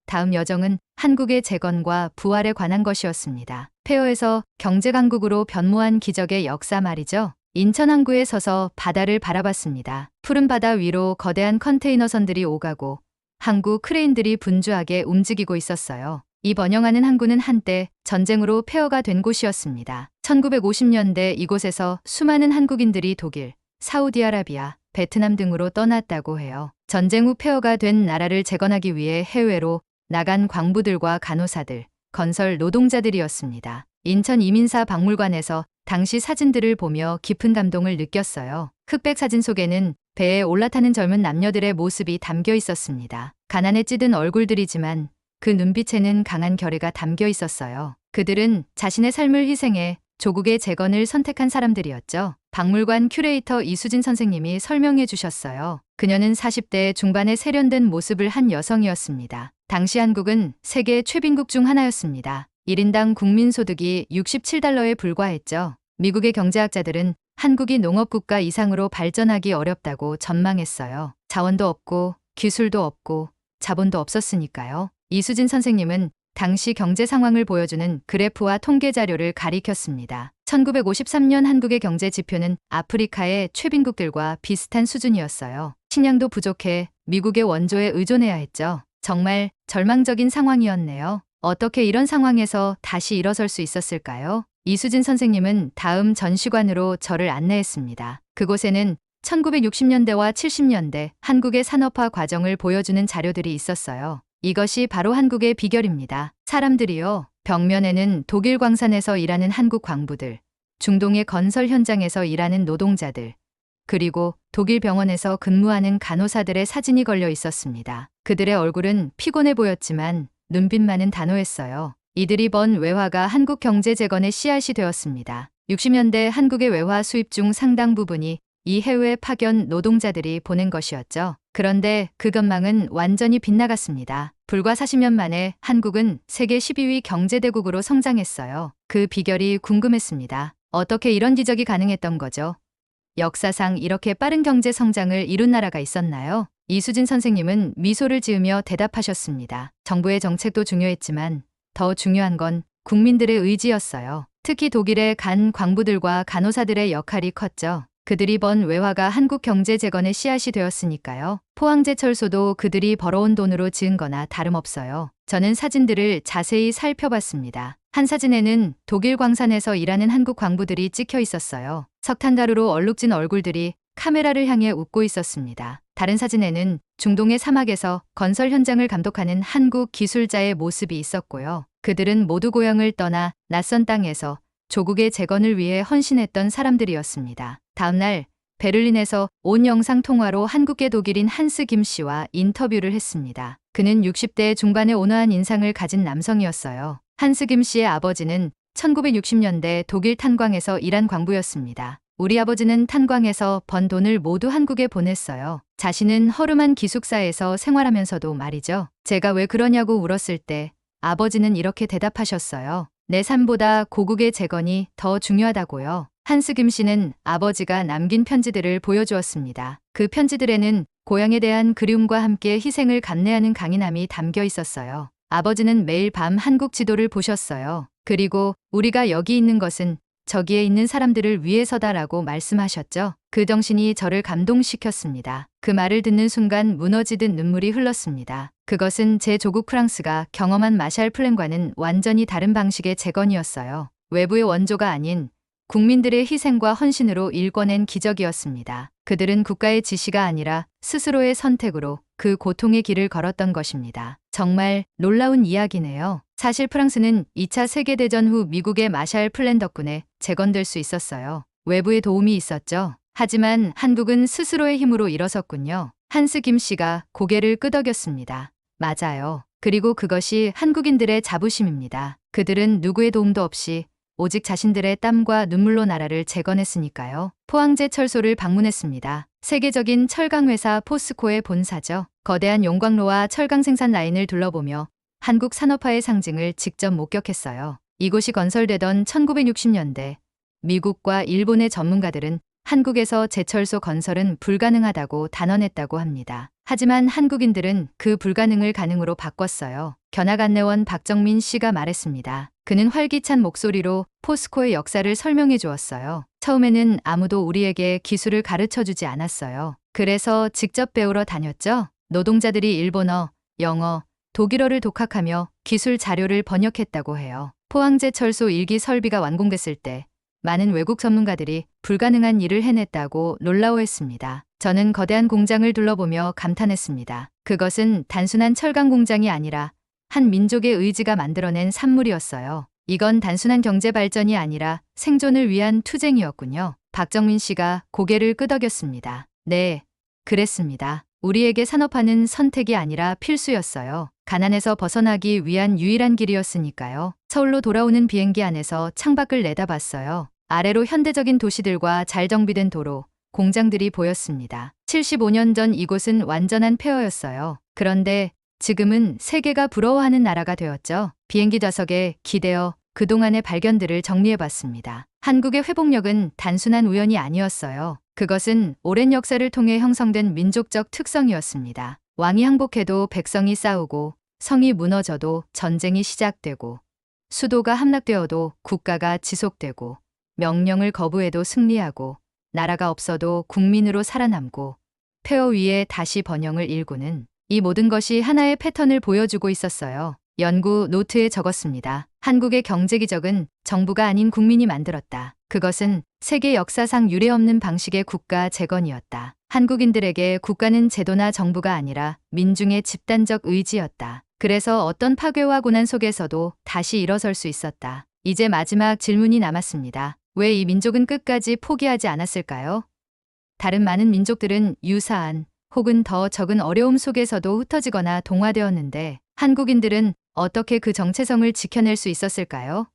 다음 여정은 한국의 재건과 부활에 관한 것이었습니다. 폐허에서 경제강국으로 변모한 기적의 역사 말이죠. 인천 항구에 서서 바다를 바라봤습니다. 푸른 바다 위로 거대한 컨테이너선들이 오가고 항구 크레인들이 분주하게 움직이고 있었어요. 이 번영하는 항구는 한때 전쟁으로 폐허가 된 곳이었습니다. 1950년대 이곳에서 수많은 한국인들이 독일, 사우디아라비아, 베트남 등으로 떠났다고 해요. 전쟁 후 폐허가 된 나라를 재건하기 위해 해외로 나간 광부들과 간호사들, 건설 노동자들이었습니다. 인천 이민사 박물관에서 당시 사진들을 보며 깊은 감동을 느꼈어요. 흑백 사진 속에는 배에 올라타는 젊은 남녀들의 모습이 담겨 있었습니다. 가난에 찌든 얼굴들이지만 그 눈빛에는 강한 결의가 담겨 있었어요. 그들은 자신의 삶을 희생해 조국의 재건을 선택한 사람들이었죠. 박물관 큐레이터 이수진 선생님이 설명해 주셨어요. 그녀는 40대 중반의 세련된 모습을 한 여성이었습니다. 당시 한국은 세계 최빈국 중 하나였습니다. 1인당 국민소득이 67달러에 불과했죠. 미국의 경제학자들은 한국이 농업국가 이상으로 발전하기 어렵다고 전망했어요. 자원도 없고 기술도 없고 자본도 없었으니까요. 이수진 선생님은 당시 경제 상황을 보여주는 그래프와 통계 자료를 가리켰습니다. 1953년 한국의 경제 지표는 아프리카의 최빈국들과 비슷한 수준이었어요. 식량도 부족해 미국의 원조에 의존해야 했죠. 정말 절망적인 상황이었네요. 어떻게 이런 상황에서 다시 일어설 수 있었을까요? 이수진 선생님은 다음 전시관으로 저를 안내했습니다. 그곳에는 1960년대와 70년대 한국의 산업화 과정을 보여주는 자료들이 있었어요. 이것이 바로 한국의 비결입니다. 사람들이요. 벽면에는 독일 광산에서 일하는 한국 광부들, 중동의 건설 현장에서 일하는 노동자들, 그리고 독일 병원에서 근무하는 간호사들의 사진이 걸려 있었습니다. 그들의 얼굴은 피곤해 보였지만 눈빛만은 단호했어요. 이들이 번 외화가 한국 경제 재건의 씨앗이 되었습니다. 60년대 한국의 외화 수입 중 상당 부분이 이 해외 파견 노동자들이 보낸 것이었죠. 그런데 그 전망은 완전히 빗나갔습니다. 불과 40년 만에 한국은 세계 12위 경제대국으로 성장했어요. 그 비결이 궁금했습니다. 어떻게 이런 기적이 가능했던 거죠? 역사상 이렇게 빠른 경제 성장을 이룬 나라가 있었나요? 이수진 선생님은 미소를 지으며 대답하셨습니다. 정부의 정책도 중요했지만 더 중요한 건 국민들의 의지였어요. 특히 독일의 간 광부들과 간호사들의 역할이 컸죠. 그들이 번 외화가 한국 경제 재건의 씨앗이 되었으니까요. 포항제철소도 그들이 벌어온 돈으로 지은 거나 다름없어요. 저는 사진들을 자세히 살펴봤습니다. 한 사진에는 독일 광산에서 일하는 한국 광부들이 찍혀 있었어요. 석탄가루로 얼룩진 얼굴들이 카메라를 향해 웃고 있었습니다. 다른 사진에는 중동의 사막에서 건설 현장을 감독하는 한국 기술자의 모습이 있었고요. 그들은 모두 고향을 떠나 낯선 땅에서 조국의 재건을 위해 헌신했던 사람들이었습니다. 다음날 베를린에서 온 영상 통화로 한국계 독일인 한스 김 씨와 인터뷰를 했습니다. 그는 60대 중반의 온화한 인상을 가진 남성이었어요. 한스 김 씨의 아버지는 1960년대 독일 탄광에서 일한 광부였습니다. 우리 아버지는 탄광에서 번 돈을 모두 한국에 보냈어요. 자신은 허름한 기숙사에서 생활하면서도 말이죠. 제가 왜 그러냐고 물었을 때 아버지는 이렇게 대답하셨어요. 내 삶보다 고국의 재건이 더 중요하다고요. 한스 김 씨는 아버지가 남긴 편지들을 보여주었습니다. 그 편지들에는 고향에 대한 그리움과 함께 희생을 감내하는 강인함이 담겨 있었어요. 아버지는 매일 밤 한국 지도를 보셨어요. 그리고 우리가 여기 있는 것은 저기에 있는 사람들을 위해서다라고 말씀하셨죠. 그 정신이 저를 감동시켰습니다. 그 말을 듣는 순간 무너지듯 눈물이 흘렀습니다. 그것은 제 조국 프랑스가 경험한 마샬 플랜과는 완전히 다른 방식의 재건이었어요. 외부의 원조가 아닌 국민들의 희생과 헌신으로 일궈낸 기적이었습니다. 그들은 국가의 지시가 아니라 스스로의 선택으로 그 고통의 길을 걸었던 것입니다. 정말 놀라운 이야기네요. 사실 프랑스는 2차 세계대전 후 미국의 마샬 플랜 덕분에 재건될 수 있었어요. 외부의 도움이 있었죠. 하지만 한국은 스스로의 힘으로 일어섰군요. 한스 김 씨가 고개를 끄덕였습니다. 맞아요. 그리고 그것이 한국인들의 자부심입니다. 그들은 누구의 도움도 없이 오직 자신들의 땀과 눈물로 나라를 재건했으니까요. 포항제철소를 방문했습니다. 세계적인 철강회사 포스코의 본사죠. 거대한 용광로와 철강 생산 라인을 둘러보며 한국 산업화의 상징을 직접 목격했어요. 이곳이 건설되던 1960년대 미국과 일본의 전문가들은 한국에서 제철소 건설은 불가능하다고 단언했다고 합니다. 하지만 한국인들은 그 불가능을 가능으로 바꿨어요. 견학안내원 박정민 씨가 말했습니다. 그는 활기찬 목소리로 포스코의 역사를 설명해 주었어요. 처음에는 아무도 우리에게 기술을 가르쳐 주지 않았어요. 그래서 직접 배우러 다녔죠. 노동자들이 일본어, 영어, 독일어를 독학하며 기술 자료를 번역했다고 해요. 포항제철소 1기 설비가 완공됐을 때 많은 외국 전문가들이 불가능한 일을 해냈다고 놀라워했습니다. 저는 거대한 공장을 둘러보며 감탄했습니다. 그것은 단순한 철강 공장이 아니라 한 민족의 의지가 만들어낸 산물이었어요. 이건 단순한 경제 발전이 아니라 생존을 위한 투쟁이었군요. 박정민 씨가 고개를 끄덕였습니다. 네, 그랬습니다. 우리에게 산업화는 선택이 아니라 필수였어요. 가난에서 벗어나기 위한 유일한 길이었으니까요. 서울로 돌아오는 비행기 안에서 창밖을 내다봤어요. 아래로 현대적인 도시들과 잘 정비된 도로, 공장들이 보였습니다. 75년 전 이곳은 완전한 폐허였어요. 그런데 지금은 세계가 부러워하는 나라가 되었죠. 비행기 좌석에 기대어 그동안의 발견들을 정리해봤습니다. 한국의 회복력은 단순한 우연이 아니었어요. 그것은 오랜 역사를 통해 형성된 민족적 특성이었습니다. 왕이 항복해도 백성이 싸우고, 성이 무너져도 전쟁이 시작되고, 수도가 함락되어도 국가가 지속되고, 명령을 거부해도 승리하고, 나라가 없어도 국민으로 살아남고, 폐허 위에 다시 번영을 일구는 이 모든 것이 하나의 패턴을 보여주고 있었어요. 연구 노트에 적었습니다. 한국의 경제 기적은 정부가 아닌 국민이 만들었다. 그것은 세계 역사상 유례없는 방식의 국가 재건이었다. 한국인들에게 국가는 제도나 정부가 아니라 민중의 집단적 의지였다. 그래서 어떤 파괴와 고난 속에서도 다시 일어설 수 있었다. 이제 마지막 질문이 남았습니다. 왜 이 민족은 끝까지 포기하지 않았을까요? 다른 많은 민족들은 유사한 혹은 더 적은 어려움 속에서도 흩어지거나 동화되었는데 한국인들은 어떻게 그 정체성을 지켜낼 수 있었을까요?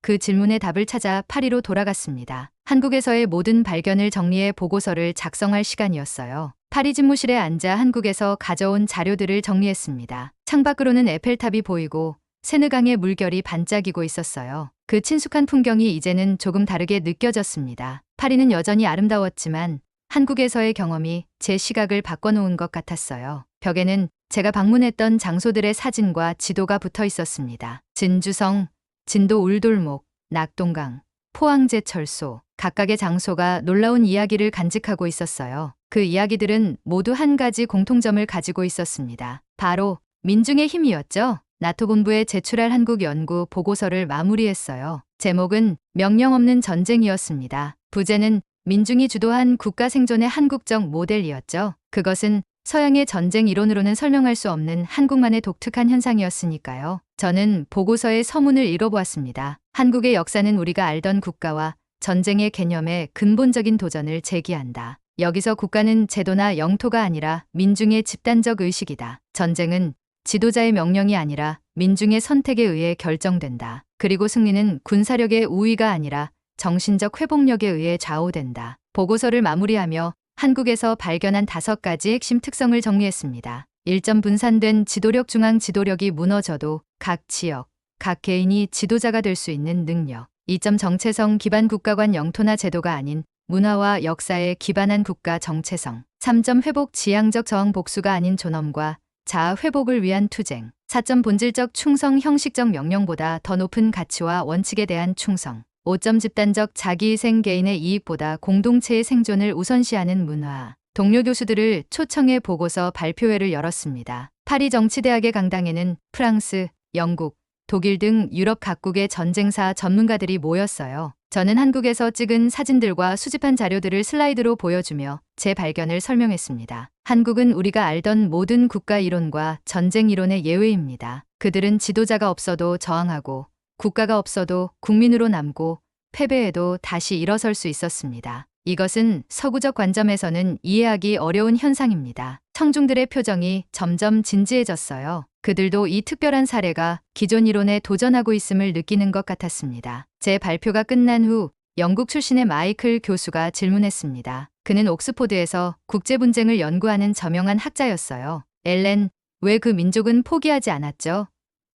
그 질문의 답을 찾아 파리로 돌아갔습니다. 한국에서의 모든 발견을 정리해 보고서를 작성할 시간이었어요. 파리 집무실에 앉아 한국에서 가져온 자료들을 정리했습니다. 창밖으로는 에펠탑이 보이고 세느강의 물결이 반짝이고 있었어요. 그 친숙한 풍경이 이제는 조금 다르게 느껴졌습니다. 파리는 여전히 아름다웠지만 한국에서의 경험이 제 시각을 바꿔놓은 것 같았어요. 벽에는 제가 방문했던 장소들의 사진과 지도가 붙어 있었습니다. 진주성, 진도 울돌목, 낙동강, 포항제철소, 각각의 장소가 놀라운 이야기를 간직하고 있었어요. 그 이야기들은 모두 한 가지 공통점을 가지고 있었습니다. 바로 민중의 힘이었죠. 나토 본부에 제출할 한국 연구 보고서를 마무리했어요. 제목은 명령 없는 전쟁이었습니다. 부제는 민중이 주도한 국가 생존의 한국적 모델이었죠. 그것은 서양의 전쟁 이론으로는 설명할 수 없는 한국만의 독특한 현상이었으니까요. 저는 보고서의 서문을 읽어보았습니다. 한국의 역사는 우리가 알던 국가와 전쟁의 개념에 근본적인 도전을 제기한다. 여기서 국가는 제도나 영토가 아니라 민중의 집단적 의식이다. 전쟁은 지도자의 명령이 아니라 민중의 선택에 의해 결정된다. 그리고 승리는 군사력의 우위가 아니라 정신적 회복력에 의해 좌우된다. 보고서를 마무리하며 한국에서 발견한 5가지 핵심 특성을 정리했습니다. 1점 분산된 지도력. 중앙 지도력이 무너져도 각 지역, 각 개인이 지도자가 될 수 있는 능력. 2점 정체성 기반 국가관 영토나 제도가 아닌 문화와 역사에 기반한 국가 정체성. 3점 회복 지향적 저항 복수가 아닌 존엄과 자아 회복을 위한 투쟁. 4점 본질적 충성 형식적 명령보다 더 높은 가치와 원칙에 대한 충성. 5점 집단적 자기희생 개인의 이익보다 공동체의 생존을 우선시하는 문화. 동료 교수들을 초청해 보고서 발표회를 열었습니다. 파리 정치대학의 강당에는 프랑스, 영국, 독일 등 유럽 각국의 전쟁사 전문가들이 모였어요. 저는 한국에서 찍은 사진들과 수집한 자료들을 슬라이드로 보여주며 제 발견을 설명했습니다. 한국은 우리가 알던 모든 국가 이론과 전쟁 이론의 예외입니다. 그들은 지도자가 없어도 저항하고 국가가 없어도 국민으로 남고 패배해도 다시 일어설 수 있었습니다. 이것은 서구적 관점에서는 이해하기 어려운 현상입니다. 청중들의 표정이 점점 진지해졌어요. 그들도 이 특별한 사례가 기존 이론에 도전하고 있음을 느끼는 것 같았습니다. 제 발표가 끝난 후 영국 출신의 마이클 교수가 질문했습니다. 그는 옥스포드에서 국제분쟁을 연구하는 저명한 학자였어요. 엘렌, 왜 그 민족은 포기하지 않았죠?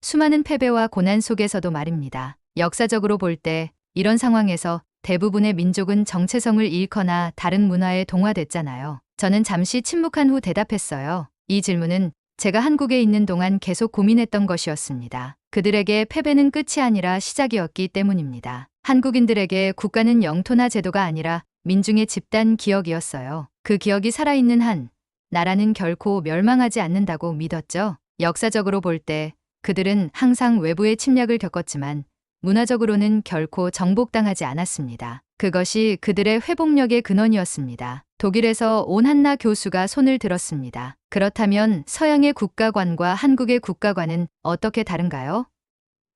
수많은 패배와 고난 속에서도 말입니다. 역사적으로 볼 때 이런 상황에서 대부분의 민족은 정체성을 잃거나 다른 문화에 동화됐잖아요. 저는 잠시 침묵한 후 대답했어요. 이 질문은 제가 한국에 있는 동안 계속 고민했던 것이었습니다. 그들에게 패배는 끝이 아니라 시작이었기 때문입니다. 한국인들에게 국가는 영토나 제도가 아니라 민중의 집단 기억이었어요. 그 기억이 살아있는 한 나라는 결코 멸망하지 않는다고 믿었죠. 역사적으로 볼 때 그들은 항상 외부의 침략을 겪었지만 문화적으로는 결코 정복당하지 않았습니다. 그것이 그들의 회복력의 근원이었습니다. 독일에서 온 한나 교수가 손을 들었습니다. 그렇다면 서양의 국가관과 한국의 국가관은 어떻게 다른가요?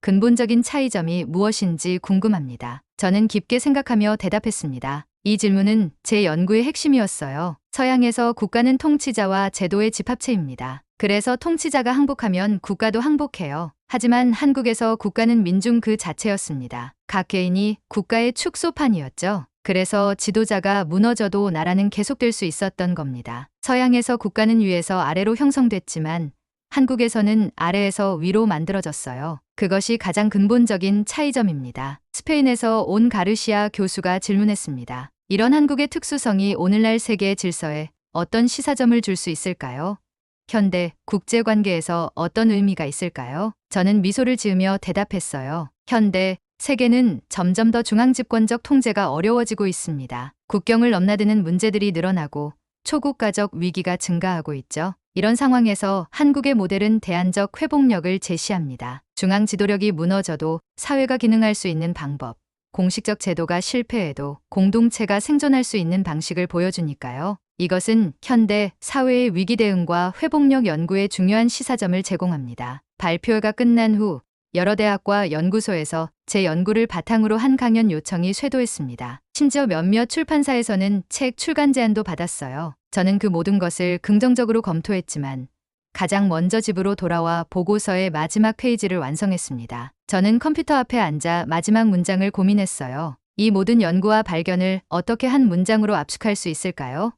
근본적인 차이점이 무엇인지 궁금합니다. 저는 깊게 생각하며 대답했습니다. 이 질문은 제 연구의 핵심이었어요. 서양에서 국가는 통치자와 제도의 집합체입니다. 그래서 통치자가 항복하면 국가도 항복해요. 하지만 한국에서 국가는 민중 그 자체였습니다. 각 개인이 국가의 축소판이었죠. 그래서 지도자가 무너져도 나라는 계속될 수 있었던 겁니다. 서양에서 국가는 위에서 아래로 형성됐지만 한국에서는 아래에서 위로 만들어졌어요. 그것이 가장 근본적인 차이점입니다. 스페인에서 온 가르시아 교수가 질문했습니다. 이런 한국의 특수성이 오늘날 세계 질서에 어떤 시사점을 줄 수 있을까요? 현대 국제관계에서 어떤 의미가 있을까요? 저는 미소를 지으며 대답했어요. 현대 세계는 점점 더 중앙집권적 통제가 어려워지고 있습니다. 국경을 넘나드는 문제들이 늘어나고 초국가적 위기가 증가하고 있죠. 이런 상황에서 한국의 모델은 대안적 회복력을 제시합니다. 중앙 지도력이 무너져도 사회가 기능할 수 있는 방법, 공식적 제도가 실패해도 공동체가 생존할 수 있는 방식을 보여주니까요. 이것은 현대 사회의 위기 대응과 회복력 연구에 중요한 시사점을 제공합니다. 발표회가 끝난 후 여러 대학과 연구소에서 제 연구를 바탕으로 한 강연 요청이 쇄도했습니다. 심지어 몇몇 출판사에서는 책 출간 제안도 받았어요. 저는 그 모든 것을 긍정적으로 검토했지만 가장 먼저 집으로 돌아와 보고서의 마지막 페이지를 완성했습니다. 저는 컴퓨터 앞에 앉아 마지막 문장을 고민했어요. 이 모든 연구와 발견을 어떻게 한 문장으로 압축할 수 있을까요?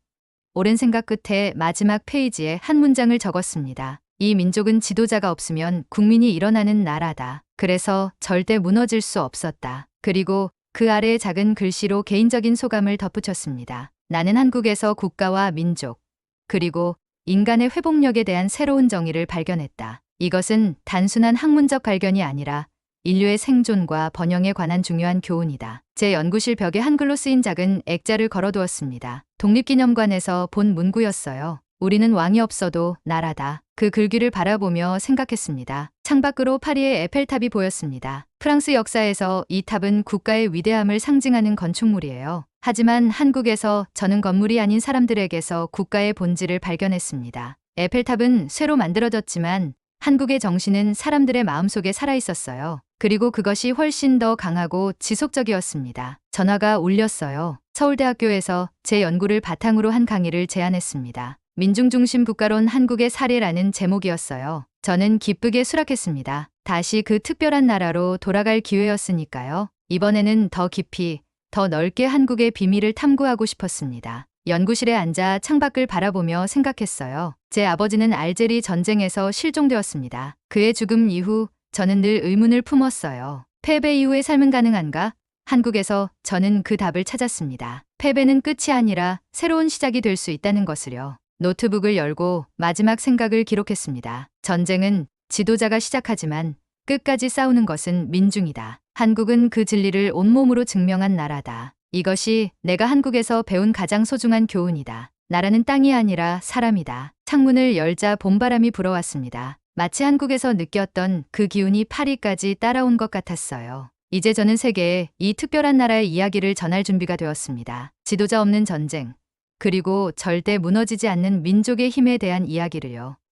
오랜 생각 끝에 마지막 페이지에 한 문장을 적었습니다. 이 민족은 지도자가 없으면 국민이 일어나는 나라다. 그래서 절대 무너질 수 없었다. 그리고 그 아래에 작은 글씨로 개인적인 소감을 덧붙였습니다. 나는 한국에서 국가와 민족, 그리고 인간의 회복력에 대한 새로운 정의를 발견했다. 이것은 단순한 학문적 발견이 아니라 인류의 생존과 번영에 관한 중요한 교훈이다. 제 연구실 벽에 한글로 쓰인 작은 액자를 걸어두었습니다. 독립기념관에서 본 문구였어요. 우리는 왕이 없어도 나라다. 그 글귀를 바라보며 생각했습니다. 창밖으로 파리의 에펠탑이 보였습니다. 프랑스 역사에서 이 탑은 국가의 위대함을 상징하는 건축물이에요. 하지만 한국에서 저는 건물이 아닌 사람들에게서 국가의 본질을 발견했습니다. 에펠탑은 쇠로 만들어졌지만 한국의 정신은 사람들의 마음속에 살아 있었어요. 그리고 그것이 훨씬 더 강하고 지속적이었습니다. 전화가 울렸어요. 서울대학교에서 제 연구를 바탕으로 한 강의를 제안했습니다. 민중중심 국가론 한국의 사례라는 제목이었어요. 저는 기쁘게 수락했습니다. 다시 그 특별한 나라로 돌아갈 기회였으니까요. 이번에는 더 깊이, 더 넓게 한국의 비밀을 탐구하고 싶었습니다. 연구실에 앉아 창밖을 바라보며 생각했어요. 제 아버지는 알제리 전쟁에서 실종되었습니다. 그의 죽음 이후 저는 늘 의문을 품었어요. 패배 이후의 삶은 가능한가? 한국에서 저는 그 답을 찾았습니다. 패배는 끝이 아니라 새로운 시작이 될 수 있다는 것을요. 노트북을 열고 마지막 생각을 기록했습니다. 전쟁은 지도자가 시작하지만 끝까지 싸우는 것은 민중이다. 한국은 그 진리를 온몸으로 증명한 나라다. 이것이 내가 한국에서 배운 가장 소중한 교훈이다. 나라는 땅이 아니라 사람이다. 창문을 열자 봄바람이 불어왔습니다. 마치 한국에서 느꼈던 그 기운이 파리까지 따라온 것 같았어요. 이제 저는 세계에 이 특별한 나라의 이야기를 전할 준비가 되었습니다. 지도자 없는 전쟁, 그리고 절대 무너지지 않는 민족의 힘에 대한 이야기를요.